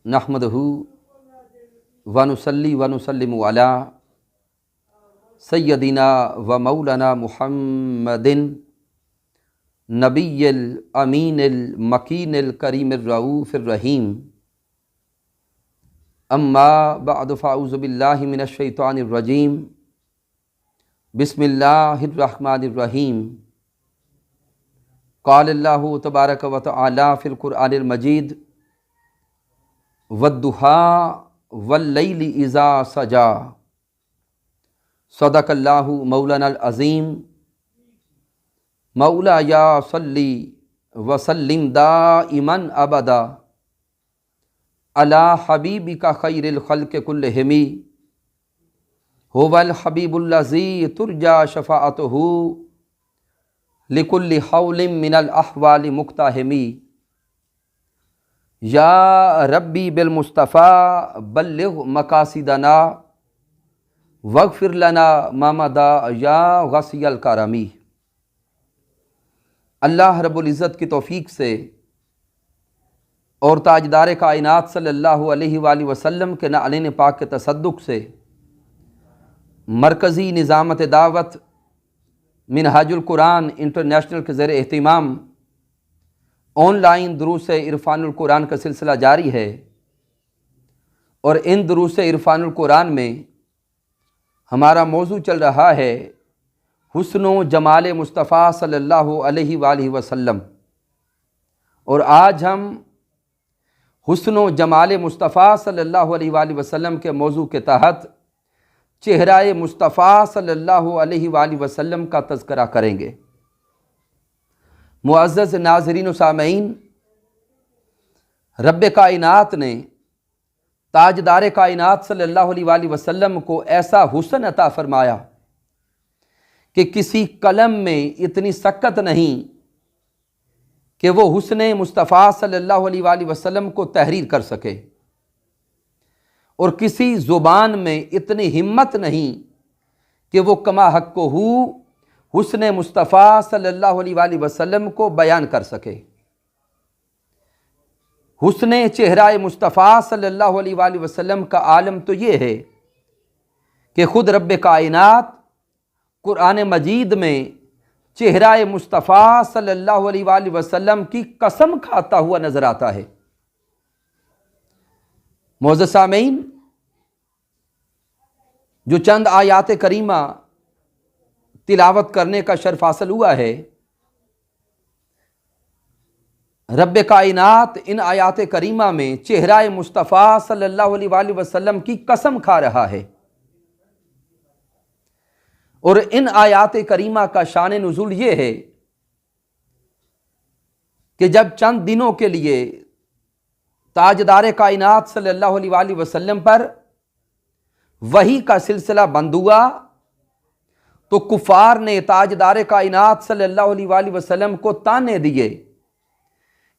नहमदहु व नुसल्ली व नुसल्लिमु अला सय्यदिना व मौलाना मुहम्मदिन नबिय्यिल अमीनिल मकीनिल करीमिर रऊफ़िर रहीम। अम्मा बअद फ़अऊज़ु बिल्लाहि मिनश शैतानिर रजीम। बिस्मिल्लाहिर रहमानिर रहीम। क़ालल्लाहु तबारक व तआला फ़िल क़ुरआनिल मजीद वद्दुहा वल्लैलि इज़ा सजा। सदक़ल्लाहु मौलानाल अज़ीम। मौला या सल्ली व सल्लिम दाइमन अबदा अला हबीबिका खैरिल खल्क़ि कुल्लिहिम हुवल हबीबुल्लज़ी तुरजा शफ़ाअतुहु लिकुल्लि हौलिम मिनल अहवालि मुक़्ताहिमी। या रब्बी बिल मुस्तफ़ा बल्लिग़ मकासिदना वग़फ़िर लना मा मदा या गसियल करमी। अल्लाह रब्बुल इज़्ज़त की तौफ़ीक़ से और ताजदार कायनात सल्लल्लाहु अलैहि वसल्लम के नाले पाक के तसद्दुक़ से मरकज़ी निज़ामत दावत मिनहाजुल कुरान इंटरनेशनल के ज़ेर एहतिमाम ऑनलाइन दुरूस इरफ़ानुल कुरान का सिलसिला जारी है। और इन दुरूस इरफ़ानुल कुरान में हमारा मौजू चल रहा है हुस्न जमाल मुस्तफ़ा सल्लल्लाहु अलैहि वसल्लम। और आज हम हुस्न जमाल मुस्तफ़ा सल्लल्लाहु अलैहि वसल्लम के मौजू के तहत चेहराए मुस्तफ़ा सल्लल्लाहु अलैहि वसल्लम का तज़किरा करेंगे। मुअज़्ज़ज़ नाज़रीन व सामईन, रब्बे कायनात ने ताजदार कायनात सल्लल्लाहु अलैहि वसल्लम को ऐसा हुस्न अता फ़रमाया कि किसी कलम में इतनी सकत नहीं कि वो हुस्न मुस्तफ़ा सल्लल्लाहु अलैहि वसल्लम को तहरीर कर सके, और किसी ज़ुबान में इतनी हिम्मत नहीं कि वो कमा हक़्क़ुहू हुस्न मुस्तफ़ा सल्लल्लाहु अलैहि वसल्लम को बयान कर सके। हुस्न चेहरा मुस्तफ़ा सल्लल्लाहु अलैहि वसल्लम का आलम तो ये है कि ख़ुद रब्बे कायनात कुरान मजीद में चेहरा मुस्तफ़ा सल्लल्लाहु अलैहि वसल्लम की कसम खाता हुआ नज़र आता है। मोअज़्ज़ज़ सामईन, जो चंद आयात करीमा तिलावत करने का शर्फ हासिल हुआ है, रब्बे कायनात इन आयात करीमा में चेहरा मुस्तफ़ा सल्लल्लाहु अलैहि वसल्लम की कसम खा रहा है। और इन आयात करीमा का शान नुज़ूल ये है कि जब चंद दिनों के लिए ताजदार कायनात सल्लल्लाहु अलैहि वसल्लम पर वही का सिलसिला बंद हुआ तो कुफार ने ताजदार कायनात सल्लल्लाहु अलैहि वसल्लम को ताने दिए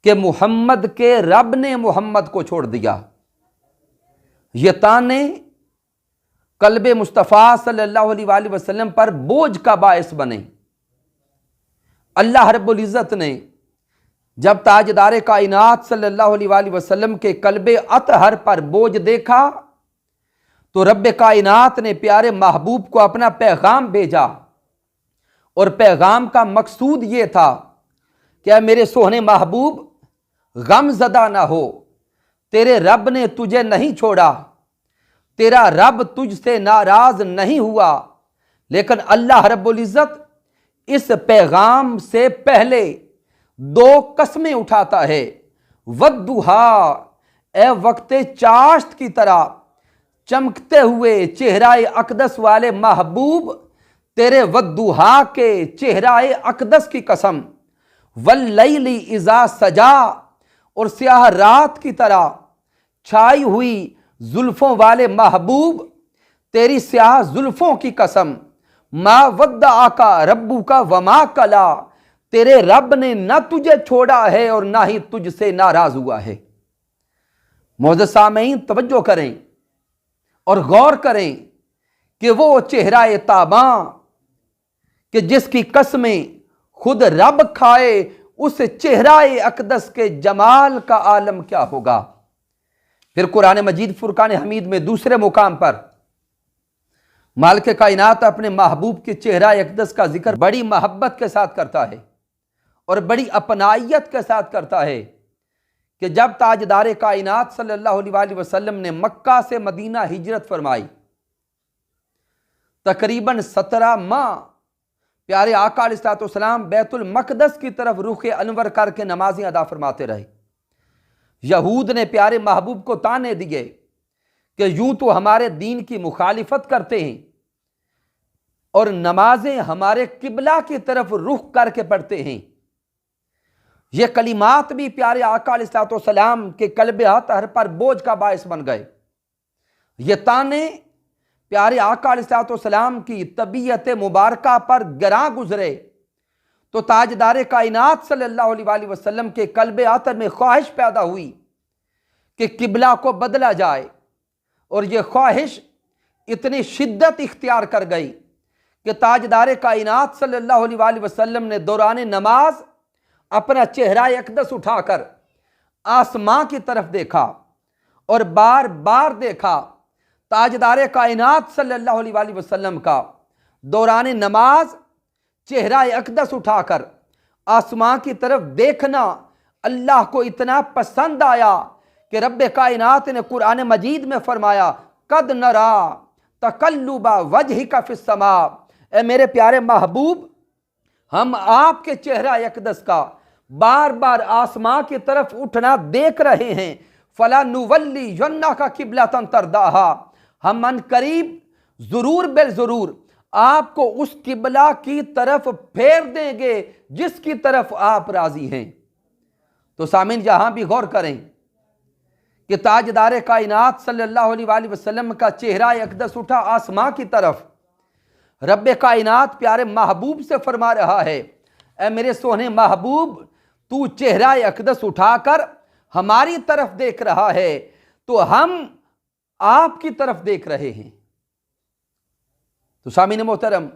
कि मुहम्मद के रब ने मुहम्मद को छोड़ दिया। ये ताने कल्बे मुस्तफ़ा सल्लल्लाहु अलैहि वसल्लम पर बोझ का बायस बने। अल्लाह रब्बुल इज़्ज़त ने जब ताजदार कायनात सल्लल्लाहु अलैहि वसल्लम के कल्बे अतहर पर बोझ देखा तो रब्बे कायनात ने प्यारे महबूब को अपना पैगाम भेजा। और पैगाम का मकसूद ये था कि मेरे सोहने महबूब, गम ज़दा ना हो, तेरे रब ने तुझे नहीं छोड़ा, तेरा रब तुझसे नाराज नहीं हुआ। लेकिन अल्लाह रब्बुल इज़्ज़त इस पैगाम से पहले दो कस्में उठाता है। वद्दुहा, ए वक्ते चाश्त की तरह चमकते हुए चेहराए अक़दस वाले महबूब, तेरे वद्दुहा के चेहराए अक़दस की कसम। वल्लैलि इज़ा सजा, और स्याह रात की तरह छाई हुई जुल्फ़ों वाले महबूब, तेरी स्याह जुल्फ़ों की कसम। मा वद्दअका रब्बुका वमा कला, तेरे रब ने न तुझे छोड़ा है और ना ही तुझसे नाराज हुआ है। मोअज़्ज़ज़ सामईन, तवज्जो करें और गौर करें कि वो चेहरा ताबा कि जिसकी कसमें खुद रब खाए, उस चेहरा अक़दस के जमाल का आलम क्या होगा। फिर कुरान मजीद फुरकान हमीद में दूसरे मुकाम पर मालिक कायनात अपने महबूब के चेहरा अक़दस का जिक्र बड़ी मोहब्बत के साथ करता है और बड़ी अपनाइयत के साथ करता है कि जब ताजदार कायनात सल्लल्लाहु अलैहि वसल्लम ने मक्का से मदीना हिजरत फरमाई, तकरीबन 17 माह प्यारे आका अलैहिस्सलाम बैतुल मक़दस की तरफ रुख अनवर करके नमाजें अदा फरमाते रहे। यहूद ने प्यारे महबूब को ताने दिए कि यूं तो हमारे दीन की मुखालिफत करते हैं और नमाजें हमारे किबला की तरफ रुख करके पढ़ते हैं। ये कलिमात भी प्यारे आका अलैहिस्सलाम के कल्बे अतहर पर बोझ का बायस बन गए। ये ताने प्यारे आका अलैहिस्सलाम की तबीयत मुबारका पर गिरा गुजरे तो ताजदार कायनात सल्लल्लाहु अलैहि वसल्लम के कल्बे अतहर में ख्वाहिश पैदा हुई कि किबला को बदला जाए, और यह ख्वाहिश इतनी शिद्दत इख्तियार कर गई कि ताजदार कायनात सल्लल्लाहु अलैहि वसल्लम ने दौरान नमाज अपना चेहरा अक़दस उठाकर आसमां की तरफ देखा और बार बार देखा। ताजदार कायनात सल्लल्लाहु अलैहि वसल्लम का दौरान नमाज चेहरा अक़दस उठाकर आसमां की तरफ देखना अल्लाह को इतना पसंद आया कि रब्बे कायनात ने कुरान मजीद में फरमाया, कद नरा तकल्लुबा वजहिका फिस समा, ए मेरे प्यारे महबूब, हम आपके चेहरा अक़दस का बार बार आसमां की तरफ उठना देख रहे हैं। फला नुवल्ली यन्ना का किबलतन तरदाहा, हम अन करीब जरूर बिल जरूर आपको उस किबला की तरफ फेर देंगे जिसकी तरफ आप राजी हैं। तो सामीन यहां भी गौर करें कि ताजदार कायनात सल्लल्लाहु अलैहि वसल्लम का चेहरा अक़दस उठा आसमां की तरफ। रब्बे कायनात प्यारे महबूब से फरमा रहा है, ए मेरे सोहने महबूब, तू चेहरा अक़दस उठाकर हमारी तरफ देख रहा है तो हम आपकी तरफ देख रहे हैं। तो सामीन मोहतरम,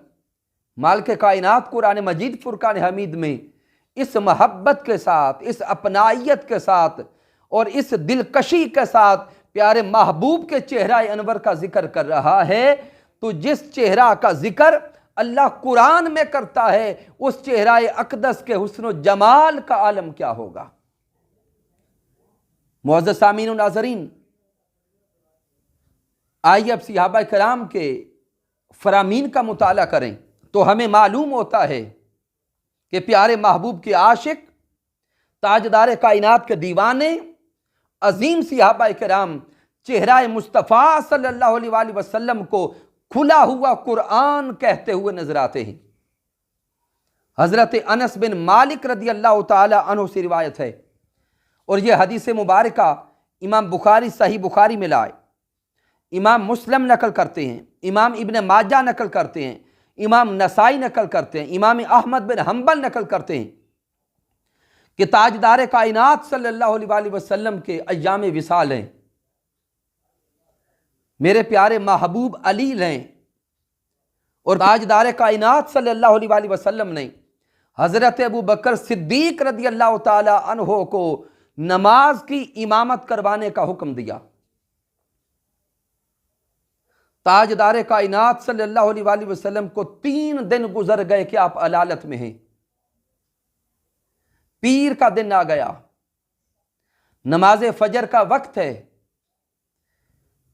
मालिक कायनात कुरान मजीद फुरकान हमीद में इस मोहब्बत के साथ, इस अपनाइयत के साथ और इस दिलकशी के साथ प्यारे महबूब के चेहरा अनवर का जिक्र कर रहा है। तो जिस चेहरा का जिक्र अल्लाह कुरान में करता है, उस चेहरा अक़दस के हुस्न जमाल का आलम क्या होगा। मुअज़्ज़ज़ सामीन और नाज़रीन, आइए अब सहाबा किराम के फरामीन का मुताला करें तो हमें मालूम होता है कि प्यारे महबूब के आशिक, ताजदार कायनात के दीवाने, अजीम सहाबा किराम चेहरा मुस्तफ़ा सल्लल्लाहु अलैहि वसल्लम को खुला हुआ कुरान कहते हुए नजर आते हैं। हजरत अनस बिन मालिक रदी अल्लाह ताला अन्हु से रिवायत है और यह हदीस मुबारका इमाम बुखारी सही बुखारी में लाए, इमाम मुस्लिम नकल करते हैं, इमाम इब्न माजा नकल करते हैं, इमाम नसाई नकल करते हैं, इमाम अहमद बिन हम्बल नकल करते हैं कि ताजदार कायनात सल्लल्लाहु अलैहि वसल्लम के अय्याम विसाल हैं। मेरे प्यारे महबूब अली हैं और ताजदार कायनात सल्लल्लाहु अलैहि वसल्लम ने हज़रत अबू बकर सिद्दीक रदी अल्लाह ताला अन्हो को नमाज की इमामत करवाने का हुक्म दिया। ताजदार कायनात सल्लल्लाहु अलैहि वसल्लम को 3 दिन गुजर गए कि आप अलालत में हैं। पीर का दिन आ गया, नमाज फजर का वक्त है।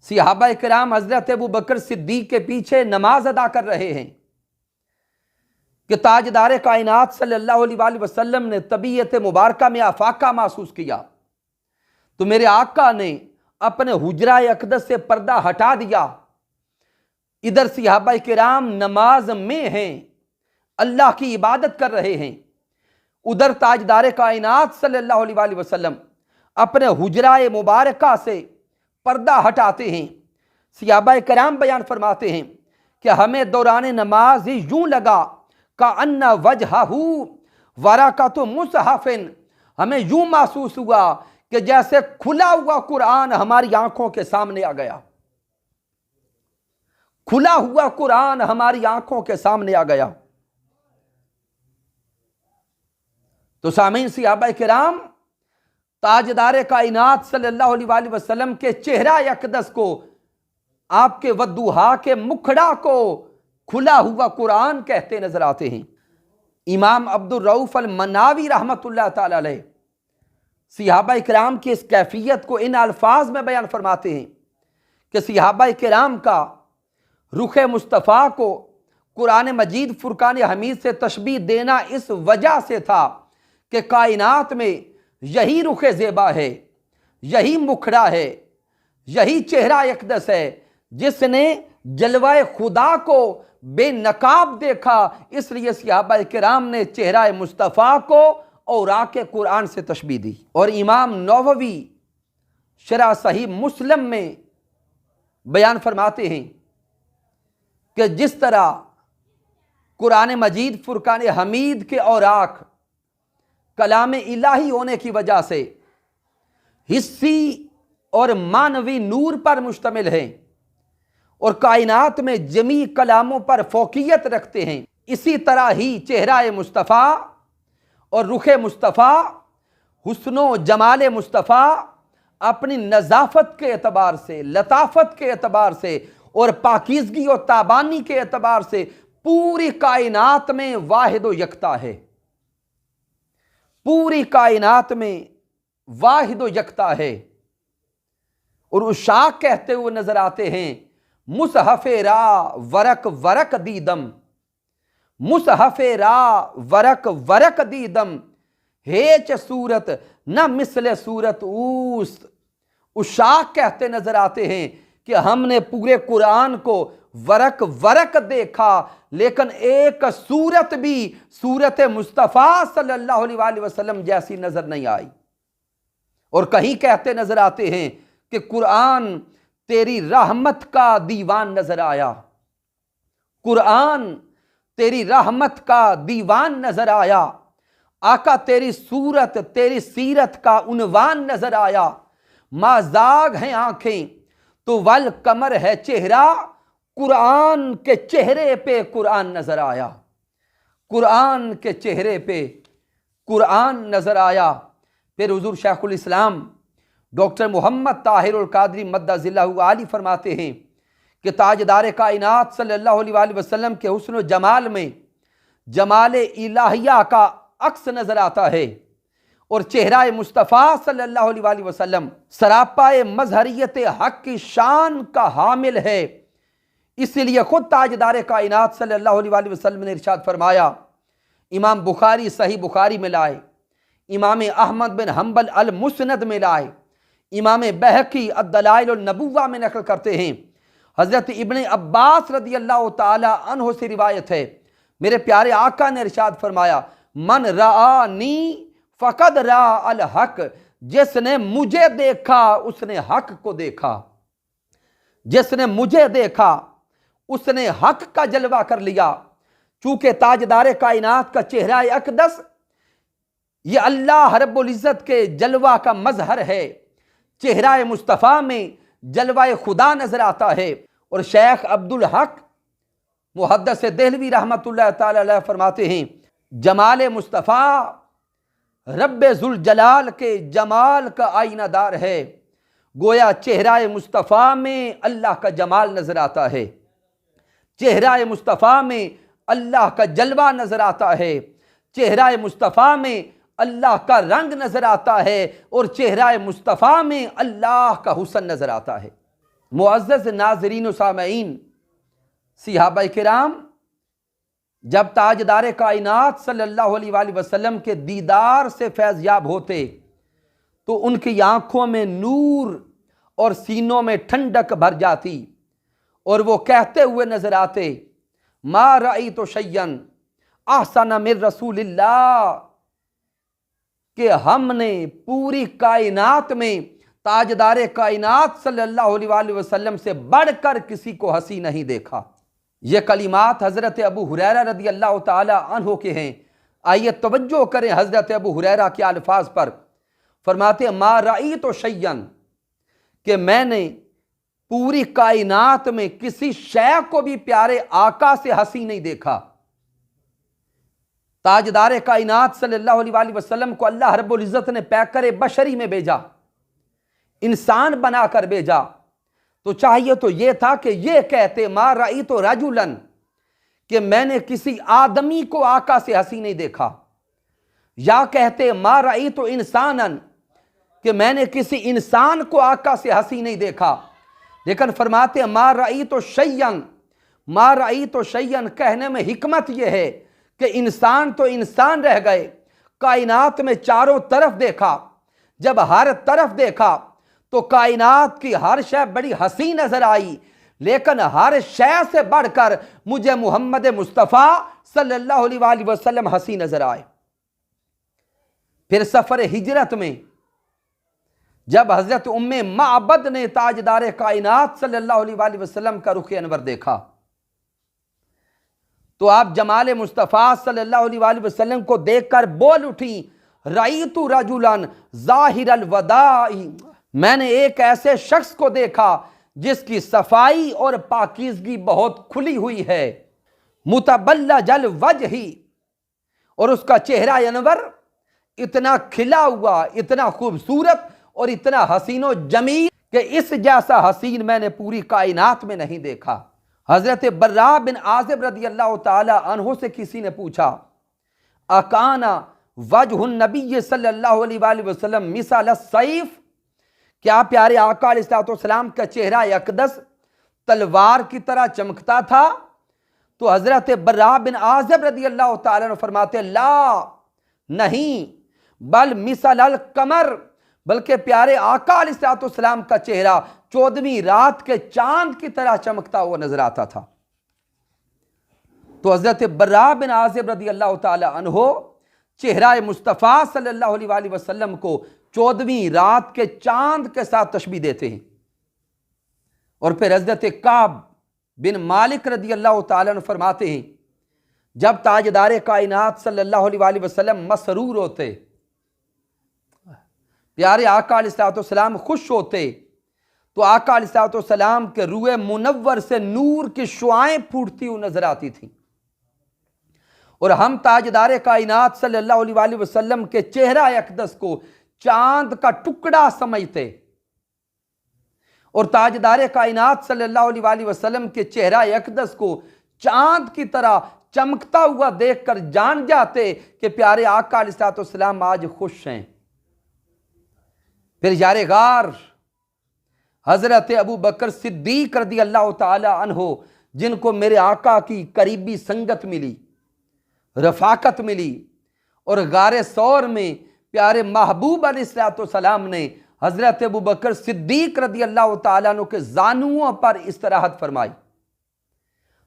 सहाबा किराम हजरत अबू बकर सिद्दीक के पीछे नमाज अदा कर रहे हैं कि ताजदार कायनात सल्लल्लाहु अलैहि वसल्लम ने तबीयत मुबारका में आफाका महसूस किया तो मेरे आका ने अपने हुजरा अक़दस से पर्दा हटा दिया। इधर सहाबा किराम नमाज में हैं, अल्लाह की इबादत कर रहे हैं, उधर ताजदार कायनात सल्लल्लाहु अलैहि वसल्लम अपने हुजरा मुबारका से पर्दा हटाते हैं। सहाबा किराम बयान फरमाते हैं कि हमें दौरान नमाज ही यूं लगा का अन्ना वजहहू वराकतु मुसहफिन, हमें यूं महसूस हुआ कि जैसे खुला हुआ कुरान हमारी आंखों के सामने आ गया। खुला हुआ कुरान हमारी आंखों के सामने आ गया। तो सामीन सहाबा किराम ताजदार कायनात सल्लल्लाहु अलैहि वसल्लम के चेहरा अक़दस को, आपके वद्दुहा के मुखड़ा को खुला हुआ कुरान कहते नजर आते हैं। इमाम अब्दुल रऊफ अल मनावी रहमतुल्लाह ताला अलैह सहाबा किराम की इस कैफियत को इन अल्फाज में बयान फरमाते हैं कि सहाबा किराम का रुख मुस्तफ़ा को कुरान मजीद फुरकान हमीद से तशबीह देना इस वजह से था कि कायनात में यही रुख ज़ेबा है, यही मुखड़ा है, यही चेहरा अक़दस है जिसने जलवाए खुदा को बेनकाब देखा। इसलिए सहाबा किराम ने चेहरा मुस्तफ़ा को और आके कुरान से तशबीह दी। और इमाम नववी शरह सही मुस्लिम में बयान फरमाते हैं कि जिस तरह कुरान मजीद फुरकान हमीद के औराक कलाम इलाही होने की वजह से हिस्सी और मानवी नूर पर मुश्तमिल हैं और कायनात में जमी कलामों पर फोकियत रखते हैं, इसी तरह ही चेहरा मुस्तफ़ा और रुख मुस्तफ़ा, हुस्नो जमाल मुस्तफ़ा अपनी नज़ाफ़त के एतबार से, लताफ़त के एतबार से और पाकीज़गी और ताबानी के एतबार से पूरी कायनात में वाहिद व यकता है। पूरी कायनात में वाहिद व यकता है। और उशाक कहते हुए नजर आते हैं, मुसहफ़े रा वरक वरक दीदम, मुसहफ़े रा वरक वरक दीदम, हेच सूरत न मिसले सूरत ऊस। उशाक कहते नजर आते हैं कि हमने पूरे कुरान को वरक वरक देखा, लेकिन एक सूरत भी सूरत मुस्तफ़ा सल्लल्लाहु अलैहि वसल्लम जैसी नजर नहीं आई। और कहीं कहते नजर आते हैं कि कुरान तेरी रहमत का दीवान नजर आया, कुरान तेरी रहमत का दीवान नजर आया, आका तेरी सूरत तेरी सीरत का उन्वान नजर आया। माजाग हैं आंखें तो वल कमर है चेहरा, कुरान के चेहरे पे कुरान नजर आया, कुरान के चेहरे पे कुरान नजर आया। फिर हुजूर शेखुल इस्लाम डॉक्टर मोहम्मद ताहिरुल कादरी मद्दज़िल्लाहु आली फरमाते हैं कि ताजदार कायनात सल्लल्लाहु अलैहि वसल्लम के हुस्न व जमाल में जमाल इलाहिया का अक्स नजर आता है और चेहरा मुस्तफ़ा सल्लल्लाहु अलैहि वसल्लम सरापाए मजहरियत हक की शान का हामिल है। इसलिए खुद ताजदार कायनात सल्लल्लाहु अलैहि वसल्लम ने इरशाद फरमाया, इमाम बुखारी सही बुखारी में लाए, इमाम अहमद बिन हम्बल अल मुस्नद में लाए, इमाम बहकी अद-दलाइल अन-नबुव्वा में नकल करते हैं। हज़रत इब्ने अब्बास रदी अल्लाह ताला अन्हो से रिवायत है, मेरे प्यारे आका ने इरशाद फरमाया, मन रानी फ़क़द रा अल हक, जिसने मुझे देखा उसने हक को देखा, जिसने मुझे देखा उसने हक का जलवा कर लिया। चूंकि ताजदार कायनात का चेहरा अक़दस ये अल्लाह रब्बुल इज़्ज़त के जलवा का मजहर है। चेहरा मुस्तफ़ा में जलवा खुदा नजर आता है। और शेख अब्दुल हक मुहद्दिस देहलवी रहमतुल्लाह ताला अलैह फरमाते हैं, जमाल मुस्तफ़ा रब्बे ज़ुल जलाल के जमाल का आईनादार है। गोया चेहरा मुस्तफ़ा में अल्लाह का जमाल नजर आता है, चेहरा मुस्तफ़ा में अल्लाह का जलवा नजर आता है, चेहरा मुस्तफ़ा में अल्लाह का रंग नजर आता है और चेहरा मुस्तफ़ा में अल्लाह का हुस्न नजर आता है। मुअज़्ज़ज़ नाज़रीन व सामईन, सहाबा किराम जब ताजदार कायनात सल्लल्लाहु अलैहि वसल्लम के दीदार से फैज़याब होते तो उनकी आँखों में नूर और सीनों में ठंडक भर जाती और वो कहते हुए नजर आते, मा रअयतु शय्यन अहसन मिन रसूलिल्लाह, कि हमने पूरी कायनात में ताजदार कायनात सल्लल्लाहु अलैहि वसल्लम से बढ़कर किसी को हंसी नहीं देखा। ये कलिमात हज़रत अबू हुरैरा रदी अल्लाह ताला अन्हो के हैं। आइए तवज्जो करें हज़रत अबू हुरैरा के अल्फाज पर। फरमाते मा रअयतु शय्यन, कि मैंने पूरी कायनात में किसी शय को भी प्यारे आका से हंसी नहीं देखा। ताजदार कायनात सल्लल्लाहु अलैहि वसल्लम को अल्लाह रब्बुल इज़्ज़त ने पैकर बशरी में भेजा, इंसान बनाकर भेजा, तो चाहिए तो ये था कि ये कहते मा रई तो रजुलन, कि मैंने किसी आदमी को आका से हंसी नहीं देखा, या कहते मा रई तो इंसानन, कि मैंने किसी इंसान को आका से हंसी नहीं देखा। लेकिन फरमाते मा रई तो शय्यन, मा रई तो शय्यन कहने में हिकमत यह है कि इंसान तो इंसान रह गए, कायनात में चारों तरफ देखा, जब हर तरफ देखा तो कायनात की हर शय बड़ी हसी नजर आई, लेकिन हर शय से बढ़कर मुझे मोहम्मद मुस्तफ़ा सल्लल्लाहु अलैहि वसल्लम हसी नजर आए। फिर सफर हिजरत में जब हजरत उम्मे माबद ने ताजदार कायनात सल्लल्लाहु अलैहि वसल्लम का रुख अनवर देखा, तो आप जमाल मुस्तफ़ा सल्लल्लाहु अलैहि वसल्लम को देखकर बोल उठी, रईतु रजुलन ज़ाहिरल वदाई, मैंने एक ऐसे शख्स को देखा जिसकी सफाई और पाकीज़गी बहुत खुली हुई है, मुतबल्लजल वजही, और उसका चेहरा अनवर इतना खिला हुआ, इतना खूबसूरत और इतना हसीनो जमील कि इस जैसा हसीन मैंने पूरी कायनात में नहीं देखा। हजरत बर्रा बिन आज़िब रदी अल्लाह ताला अन्हु से किसी ने पूछा, अकाना वजहुन नबी सल्लल्लाहु अलैहि वसल्लम मिसाल सैफ, क्या प्यारे आका अलैहिस्सलाम का चेहरा अक़दस तलवार की तरह चमकता था? तो हजरत बर्रा बिन आज़िब रदी अल्लाह ताला ने फरमाते, ला नहीं, बल मिसल अल कमर, बल्कि प्यारे आका अलैहिस्सलाम का चेहरा 14वीं रात के चांद की तरह चमकता हुआ नजर आता था। तो हजरत बर्रा बिन आज़िब रदी अल्लाह ताला अन्हो चेहरा मुस्तफ़ा सल्लल्लाहु अलैहि वसल्लम को 14वीं रात के चांद के साथ तशबीह देते हैं। और फिर हजरत काब बिन मालिक रदी अल्लाह ताला फरमाते हैं, जब ताजदार कायनात सल्लल्लाहु अलैहि वसल्लम मसरूर होते, प्यारे आका अलैहिस्सलाम खुश होते, तो आका अलैहिस्सलाम के रूए मुनव्वर से नूर की शुआएं फूटती हुई नजर आती थी, और हम ताजदार कायनात सल्लल्लाहु अलैहि वसल्लम के चेहरा अक़दस को चांद का टुकड़ा समझते, और ताजदार कायनात सल्लल्लाहु अलैहि वसल्लम के चेहरा अक़दस को चांद की तरह चमकता हुआ देखकर जान जाते कि प्यारे आका अलैहिस्सलाम आज खुश हैं। फिर यारे गार हजरत अबू बकर सिद्दीक रदी अल्लाह ताला अन्हो, जिनको मेरे आका की करीबी संगत मिली, रफाकत मिली, और गारे सौर में प्यारे महबूब अलैहिस्सलाम ने हजरत अबू बकर सिद्दीक रदी अल्लाह ताला अन्हो के जानुओं पर इस्तराहत फरमाई।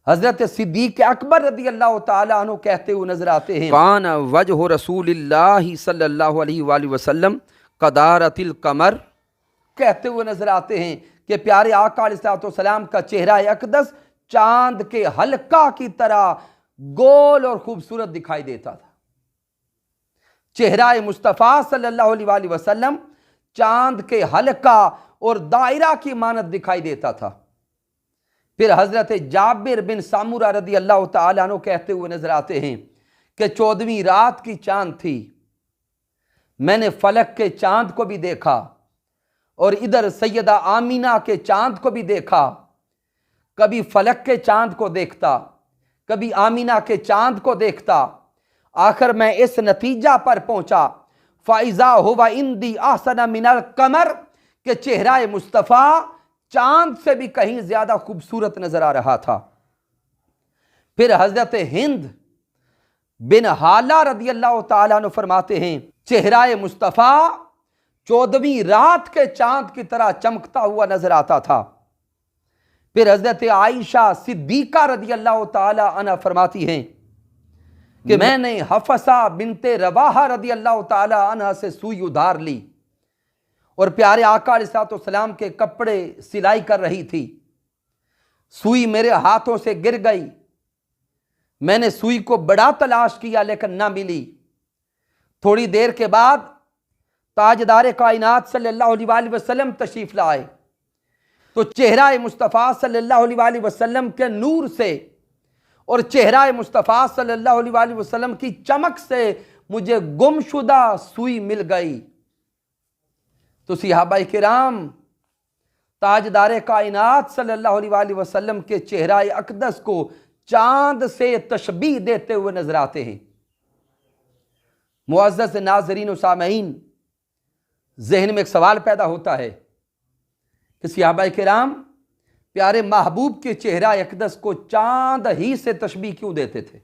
हजरत सिद्दीक अकबर रदी अल्लाह ताला अन्हो कहते हुए नजर आते हैं, कान वजह रसूलिल्लाहि सल्लल्लाहु अलैहि वसल्लम कदारतिल कमर, कहते हुए नजर आते हैं कि प्यारे आका अलैहिस्सलाम का चेहरा अक़दस चांद के हल्का की तरह गोल और खूबसूरत दिखाई देता था। चेहरा मुस्तफ़ा सल्लल्लाहु अलैहि वसल्लम चांद के हल्का और दायरा की मानत दिखाई देता था। फिर हजरत जाबिर बिन सामुरा रदी अल्लाह ताला अन्हु कहते हुए नजर आते हैं कि 14वीं रात की चांद थी, मैंने फलक के चांद को भी देखा, और इधर सैयदा आमीना के चांद को भी देखा। कभी फलक के चांद को देखता, कभी आमीना के चांद को देखता, आखिर मैं इस नतीजा पर पहुंचा, फ़ाइज़ा हुवा इंदी ahsana मिनल कमर, के चेहरा मुस्तफ़ा चांद से भी कहीं ज्यादा खूबसूरत नजर आ रहा था। फिर हजरत हिंद बिन हाला रदी अल्लाह ताला अन्हु फरमाते हैं, चेहरा मुस्तफ़ा 14वीं रात के चांद की तरह चमकता हुआ नजर आता था। फिर हजरत आयशा सिद्दीका रदी अल्लाह ताला अन्हा फरमाती हैं कि मैंने हफसा बिनते रवाहा रदी अल्लाह ताला अन्हा से सुई उधार ली, और प्यारे आका अलैहिस्सलाम के कपड़े सिलाई कर रही थी। सुई मेरे हाथों से गिर गई, मैंने सुई को बड़ा तलाश किया लेकिन ना मिली। थोड़ी देर के बाद ताजदार कायनात सल्लल्लाहु अलैहि वसल्लम तशरीफ लाए, तो चेहरा मुस्तफ़ा सल्लल्लाहु अलैहि वसल्लम के नूर से और चेहरा मुस्तफ़ा सल्लल्लाहु अलैहि वसल्लम की चमक से मुझे गुमशुदा सुई मिल गई। तो सहाबाए किराम ताजदार कायनात सल्लल्लाहु अलैहि वसल्लम के चेहरा अक़दस को चांद से तशबीह देते हुए नजर आते हैं। मुअज़्ज़ज़ नाज़रीन व सामईन, जहन में एक सवाल पैदा होता है कि सहाबाए किराम प्यारे महबूब के चेहरा अक़दस को चांद ही से तशबीह क्यों देते थे।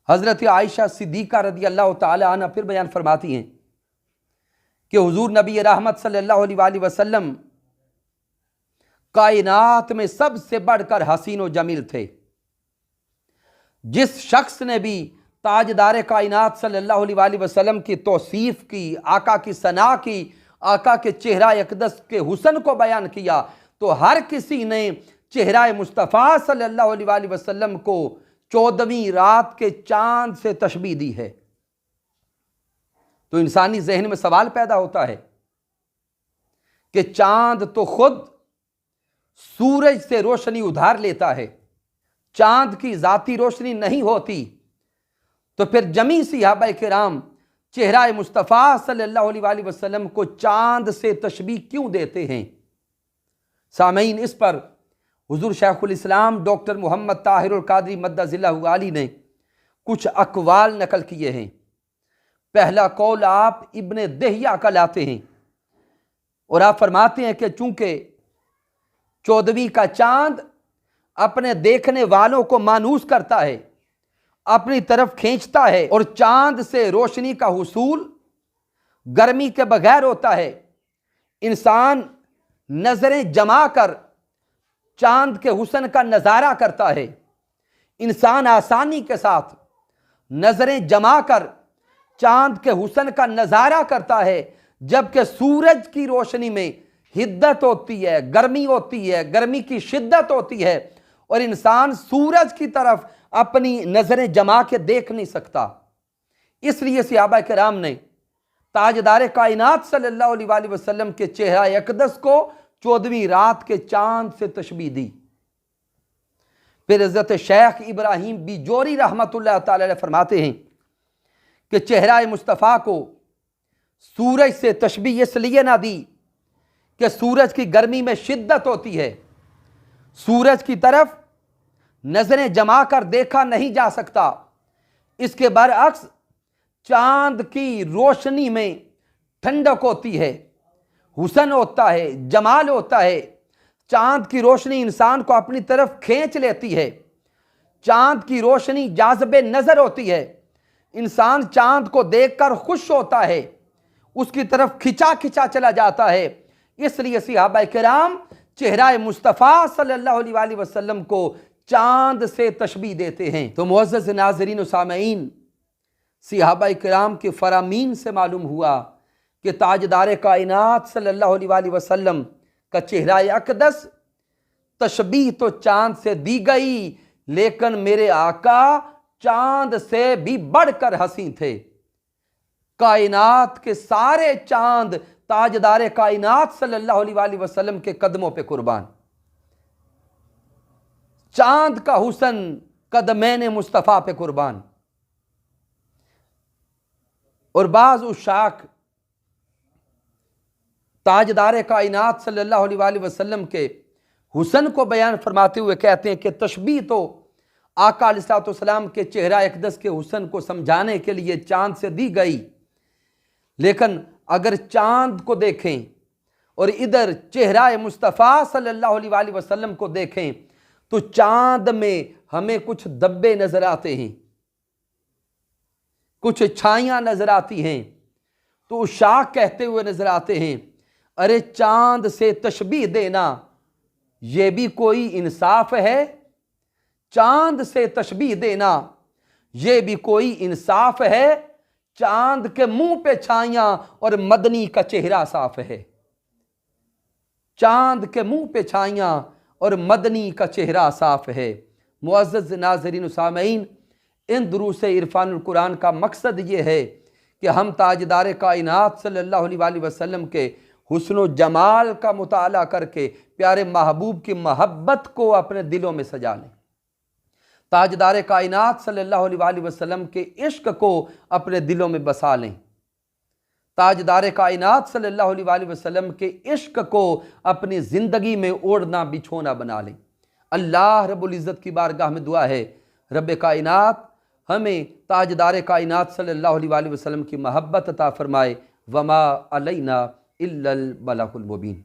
हज़रत आयशा सिद्दीक़ा रज़ी अल्लाह तआला अन्हा फिर बयान फरमाती हैं कि हुज़ूर नबी रहमत सल्लल्लाहु अलैहि वसल्लम कायनात में सबसे बढ़कर हसीन व जमील थे। जिस शख्स ने भी ताजदार कायनात सल्लल्लाहु अलैहि वसल्लम की तौसीफ़ की, आका की सना की, आका के चेहरा अक़दस के हुस्न को बयान किया, तो हर किसी ने चेहरा मुस्तफ़ा सल्लल्लाहु अलैहि वसल्लम को 14वीं रात के चांद से तशबीह दी है। तो इंसानी जहन में सवाल पैदा होता है कि चांद तो खुद सूरज से रोशनी उधार लेता है, चांद की जाती रोशनी नहीं होती, तो फिर जमी सहाबाए किराम चेहरा मुस्तफ़ा सल्लल्लाहु अलैहि वसल्लम को चांद से तशबीह क्यों देते हैं। सामईन, इस पर हुज़ूर शेखुल इस्लाम डॉक्टर मोहम्मद ताहिरुल क़ादरी मद्दज़िल्लहु आली ने कुछ अक़वाल नकल किए हैं। पहला कौल आप इब्ने दहिया का लाते हैं और आप फरमाते हैं कि चूंकि 14वीं का चांद अपने देखने वालों को मानूस करता है, अपनी तरफ खींचता है, और चांद से रोशनी का हुसूल गर्मी के बगैर होता है, इंसान नजरें जमा कर चांद के हुस्न का नज़ारा करता है। इंसान आसानी के साथ नजरें जमा कर चांद के हुस्न का नज़ारा करता है, जबकि सूरज की रोशनी में हिद्दत होती है, गर्मी होती है, गर्मी की शिद्दत होती है, और इंसान सूरज की तरफ अपनी नजरें जमा के देख नहीं सकता। इसलिए सहाबाए किराम ने ताजदार कायनात सल्लल्लाहु अलैहि वसल्लम के चेहरा अक़दस को 14वीं रात के चांद से तशबीह दी। फिर हज़रत शेख इब्राहिम बिजोरी रहमतुल्लाह तआला अलैह फरमाते हैं कि चेहरा मुस्तफ़ा को सूरज से तशबीह इसलिए ना दी कि सूरज की गर्मी में शिद्दत होती है, सूरज की तरफ नजरें जमा कर देखा नहीं जा सकता। इसके बरअक्स चांद की रोशनी में ठंडक होती है, हुस्न होता है, जमाल होता है। चांद की रोशनी इंसान को अपनी तरफ खींच लेती है, चांद की रोशनी जाज़बे नज़र होती है, इंसान चांद को देखकर खुश होता है, उसकी तरफ खिंचा खिंचा चला जाता है। इसलिए सहाबाए किराम चेहरा मुस्तफ़ा सल्लल्लाहु अलैहि वसल्लम को चांद से तशबीह देते हैं। तो मुअज़्ज़ज़ नाज़रीन व सामईन, सहाबाए किराम के फ़रामीन से मालूम हुआ कि ताजदार कायनात सल्लल्लाहु अलैहि वसल्लम का चेहरा अक़दस तशबीह तो चांद से दी गई, लेकिन मेरे आका चांद से भी बढ़कर हसीन थे। कायनात के सारे चांद ताजदार कायनात सल्लल्लाहु अलैहि वसल्लम के कदमों पे कुर्बान। चांद का हुस्न कदमैन मुस्तफ़ा पे कुर्बान। और बाज़ उशाक ताजदार कायनात सल्लल्लाहु अलैहि वसल्लम के हुस्न को बयान फरमाते हुए कहते हैं कि तशबीह तो आका अलैहिस्सलाम के चेहरा अक़दस के हुस्न को समझाने के लिए चांद से दी गई, लेकिन अगर चांद को देखें और इधर चेहरा मुस्तफ़ा सल्लल्लाहु अलैहि वसल्लम को देखें तो चांद में हमें कुछ धब्बे नजर आते हैं, कुछ छाइयां नजर आती हैं। तो उशाक कहते हुए नजर आते हैं, अरे चांद से तशबीह देना यह भी कोई इंसाफ है? चांद से तशबीह देना यह भी कोई इंसाफ है? चांद के मुंह पे छाइयां और मदनी का चेहरा साफ है। चांद के मुंह पे छाइयां और मदनी का चेहरा साफ है। मुअज़्ज़ज़ नाज़रीन सामईन, इन दुरूस इरफानुल कुरान का मकसद ये है कि हम ताजदार कायनात सल्लल्लाहु अलैहि वसल्लम के हुस्न जमाल का मुताला करके प्यारे महबूब की महब्बत को अपने दिलों में सजा लें। ताजदार कायनात सल्लल्लाहु अलैहि वसल्लम के इश्क को अपने दिलों में बसा लें। ताजदार कायनात सल्लल्लाहु अलैहि वसल्लम के इश्क को अपनी ज़िंदगी में ओढ़ना बिछोना बना लें। अल्लाह रब्बुल इज़्ज़त की बारगाह में दुआ है, रब कायनात हमें ताजदार कायनात सल्लल्लाहु अलैहि वसल्लम की महब्बत अता फरमाए। वमा अलैना इल्लल बलागुल मुबीन।